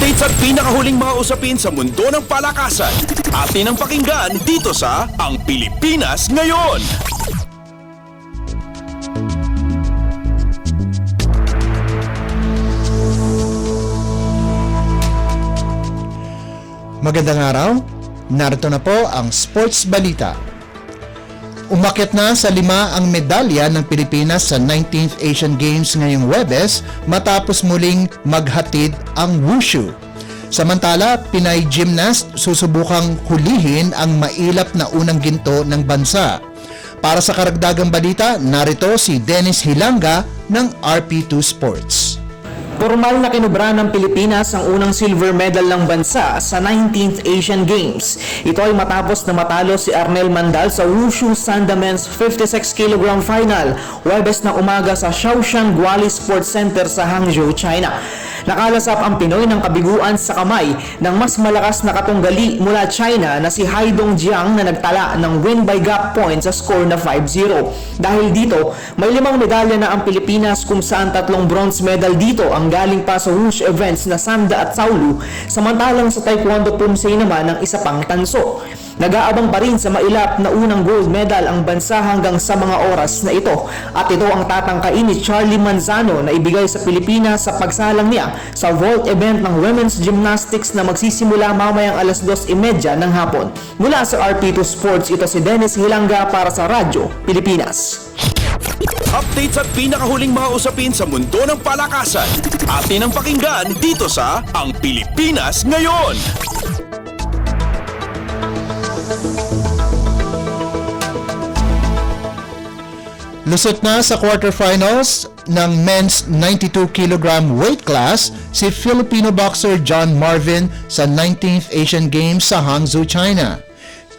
Updates at pinakahuling mga usapin sa mundo ng palakasan. Atin ang pakinggan dito sa Ang Pilipinas Ngayon. Magandang araw, narito na po ang Sports Balita. Umakyat na sa 5 ang medalya ng Pilipinas sa 19th Asian Games ngayong Huwebes matapos muling maghatid ang wushu. Samantala, Pinay gymnast susubukang hulihin ang mailap na unang ginto ng bansa. Para sa karagdagang balita, narito si Dennis Hilanga ng RP2 Sports. Formal na kinubra ng Pilipinas ang unang silver medal ng bansa sa 19th Asian Games. Ito ay matapos na matalo si Arnel Mandal sa Wushu Sanda Men's 56 kg final, Huwebes ng umaga sa Shaoxiang Guali Sports Center sa Hangzhou, China. Nakalasap ang Pinoy ng kabiguan sa kamay ng mas malakas na katunggali mula China na si Haidong Jiang na nagtala ng win by gap points sa score na 5-0. Dahil dito, may 5 medalya na ang Pilipinas kung saan 3 bronze medal dito ang galing pa sa wushu events na Sanda at Saolu, samantalang sa Taekwondo Pumsei naman ang isa pang tanso. Nag-aabang pa rin sa mailap na unang gold medal ang bansa hanggang sa mga oras na ito, at ito ang tatangkain ni Charlie Manzano na ibigay sa Pilipinas sa pagsalang niya sa vault event ng women's gymnastics na magsisimula mamayang alas 2:30 ng hapon. Mula sa RP2 Sports, ito si Dennis Hilanga para sa Radyo Pilipinas. Updates at pinakahuling mga usapin sa mundo ng palakasan. Atin ang pakinggan dito sa Ang Pilipinas Ngayon. Lusot na sa quarterfinals ng men's 92 kg weight class si Filipino boxer John Marvin sa 19th Asian Games sa Hangzhou, China.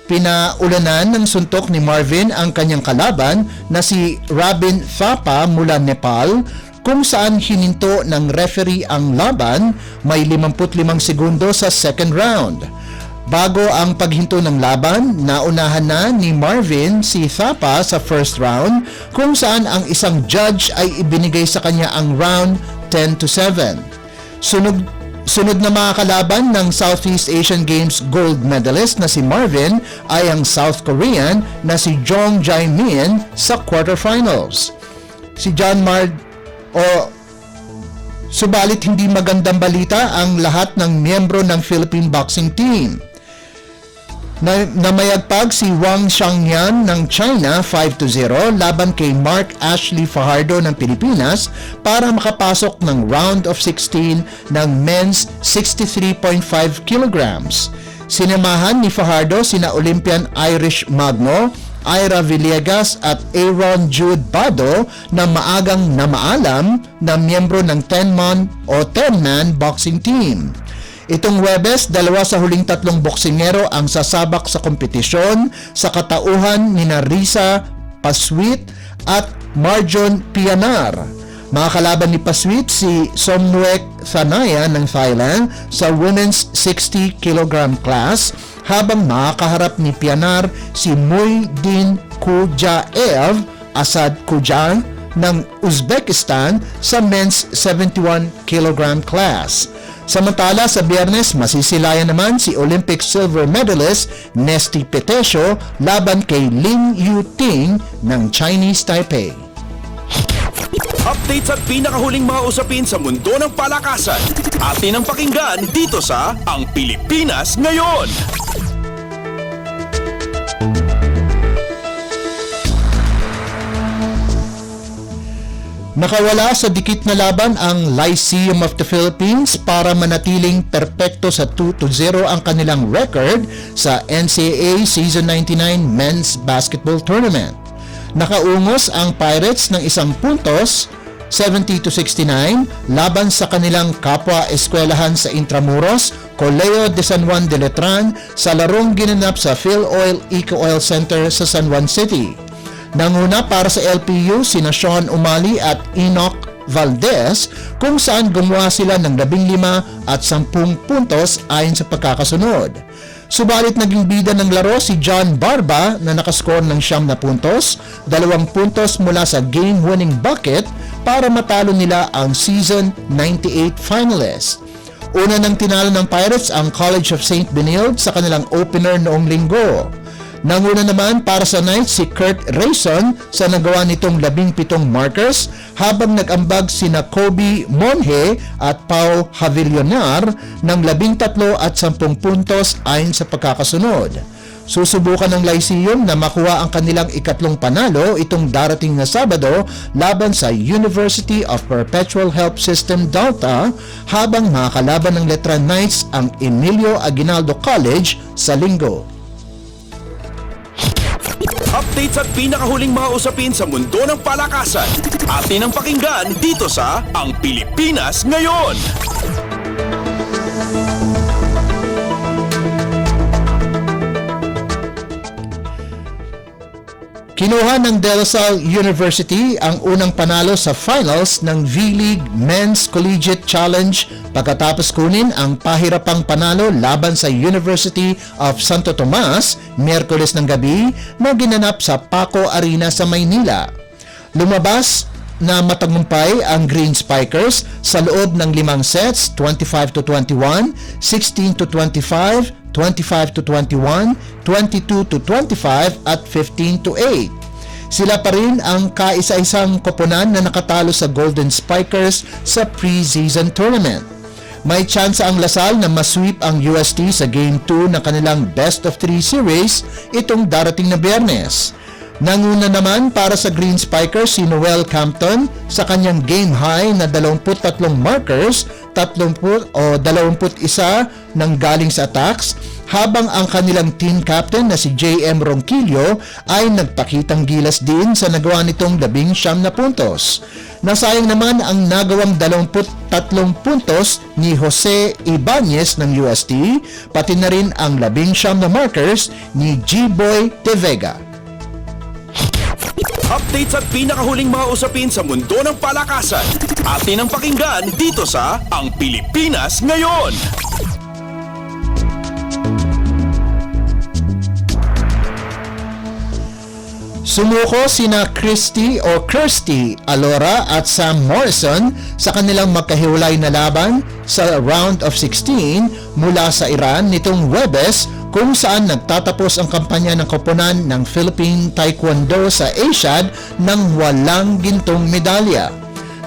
Pinaulanan ng suntok ni Marvin ang kanyang kalaban na si Robin Thapa mula Nepal, kung saan hininto ng referee ang laban. May 55 segundo sa second round. Bago ang paghinto ng laban, naunahan na ni Marvin si Thapa sa first round, kung saan ang isang judge ay ibinigay sa kanya ang round 10-7. Sunod na mga kalaban ng Southeast Asian Games gold medalist na si Marvin ay ang South Korean na si Jong Jae-min sa quarterfinals. Si Subalit hindi magandang balita ang lahat ng miyembro ng Philippine boxing team. Namayagpag si Wang Xiangyan ng China 5-0 laban kay Mark Ashley Fajardo ng Pilipinas para makapasok ng round of 16 ng men's 63.5 kilograms. Sinamahan ni Fajardo sina Olympian Irish Magno, Ira Villegas at Aaron Jude Bado na maagang namaalam na miyembro ng 10-man boxing team. Itong Huwebes, 2 sa huling 3 boksingero ang sasabak sa kompetisyon sa katauhan ni Risa Paswit at Marjon Pianar. Mga kalaban ni Paswit si Somnuek Thanaya ng Thailand sa women's 60 kg class, habang makakaharap ni Pianar si Muhyiddin Kujaev Asad Kujan ng Uzbekistan sa men's 71 kg class. Samantala sa Biyernes, masisilayan naman si Olympic silver medalist Nesty Petesio laban kay Lin Yuting ng Chinese Taipei. Updates at pinakahuling mga usapin sa mundo ng palakasan. Atin ang pakinggan dito sa Ang Pilipinas Ngayon. Nakawala sa dikit na laban ang Lyceum of the Philippines para manatiling perpekto sa 2-0 ang kanilang record sa NCAA Season 99 Men's Basketball Tournament. Nakaungos ang Pirates ng 1 puntos, 70-69, laban sa kanilang kapwa-eskwelahan sa Intramuros, Colegio de San Juan de Letran, sa larong ginanap sa PhilOil Eco-Oil Center sa San Juan City. Nanguna para sa LPU sina Sean Umali at Enoch Valdez, kung saan gumawa sila ng 15 at 10 puntos ayon sa pagkakasunod. Subalit naging bida ng laro si John Barba na nakascore ng 9 na puntos, 2 puntos mula sa game-winning bucket para matalo nila ang Season 98 finalists. Una nang tinalo ng Pirates ang College of St. Benilde sa kanilang opener noong linggo. Nanguna naman para sa Knights si Kurt Rayson sa nagawa nitong 17 markers habang nag-ambag sina Kobe Monje at Pau Havillonar ng 13 at 10 puntos ayon sa pagkakasunod. Susubukan ng Lyceum na makuha ang kanilang ikatlong panalo itong darating na Sabado laban sa University of Perpetual Help System Delta habang makakalaban ng Letra Knights ang Emilio Aguinaldo College sa linggo. Updates at pinakahuling mga usapin sa mundo ng palakasan. Atin ang pakinggan dito sa Ang Pilipinas Ngayon. Kinuha ng De La Salle University ang unang panalo sa finals ng V-League Men's Collegiate Challenge pagkatapos kunin ang pahirapang panalo laban sa University of Santo Tomas Miyerkules ng gabi na ginanap sa Paco Arena sa Maynila. Lumabas na matagumpay ang Green Spikers sa loob ng 5 sets, 25-21, 16-25, 25-21, 22-25 at 15-8. Sila pa rin ang kaisa-isang koponan na nakatalo sa Golden Spikers sa pre-season tournament. May tsansa ang Lasal na masweep ang UST sa Game 2 ng kanilang Best of 3 series itong darating na Biyernes. Nanguna naman para sa Green Spikers si Noel Campton sa kanyang game high na 23 markers, 21 ng galing sa attacks, habang ang kanilang team captain na si J.M. Ronquillo ay nagpakitang gilas din sa nagawa nitong 19 na puntos. Nasayang naman ang nagawang 23 puntos ni Jose Ibanez ng UST, pati na rin ang 19 na markers ni G-Boy De Vega. Updates at pinakahuling mga usapin sa mundo ng palakasan. Atin ang pakinggan dito sa Ang Pilipinas Ngayon. Sumuko sina Kirsty Alora at Sam Morrison sa kanilang magkahiwalay na laban sa round of 16 mula sa Iran nitong Huwebes, kung saan nagtatapos ang kampanya ng koponan ng Philippine Taekwondo sa Asiad ng walang gintong medalya.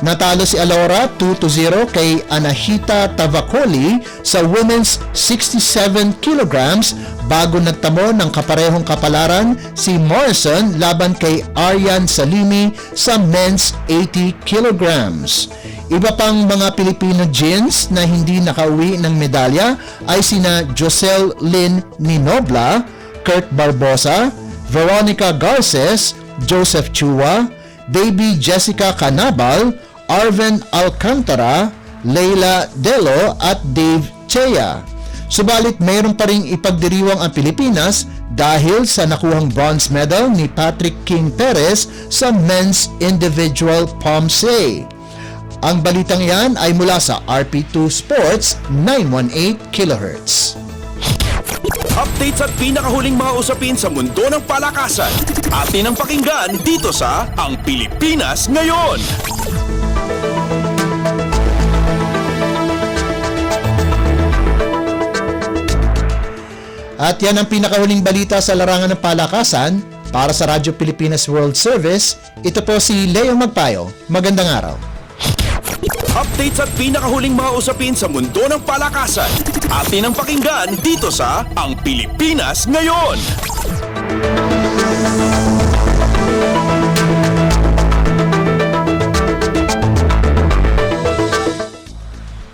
Natalo si Alora 2-0 kay Anahita Tavakoli sa women's 67 kilograms bago nagtamo ng kaparehong kapalaran si Morrison laban kay Aryan Salimi sa men's 80 kilograms. Iba pang mga Pilipino Gins na hindi nakauwi ng medalya ay sina Josel Lynn Ninobla, Kurt Barbosa, Veronica Garces, Joseph Chua, Baby Jessica Canabal, Arven Alcantara, Leila Delo at Dave Chea. Subalit mayroon pa ring ipagdiriwang ang Pilipinas dahil sa nakuhang bronze medal ni Patrick King Perez sa men's individual pomse. Ang balitang yan ay mula sa RP2 Sports 918 kHz. Updates at pinakahuling mga usapin sa mundo ng palakasan. Atin ang pakinggan dito sa Ang Pilipinas Ngayon. At yan ang pinakahuling balita sa larangan ng palakasan. Para sa Radyo Pilipinas World Service, ito po si Leo Magpayo. Magandang araw. Updates at pinakahuling mga usapin sa mundo ng palakasan. Atin ang pakinggan dito sa Ang Pilipinas Ngayon.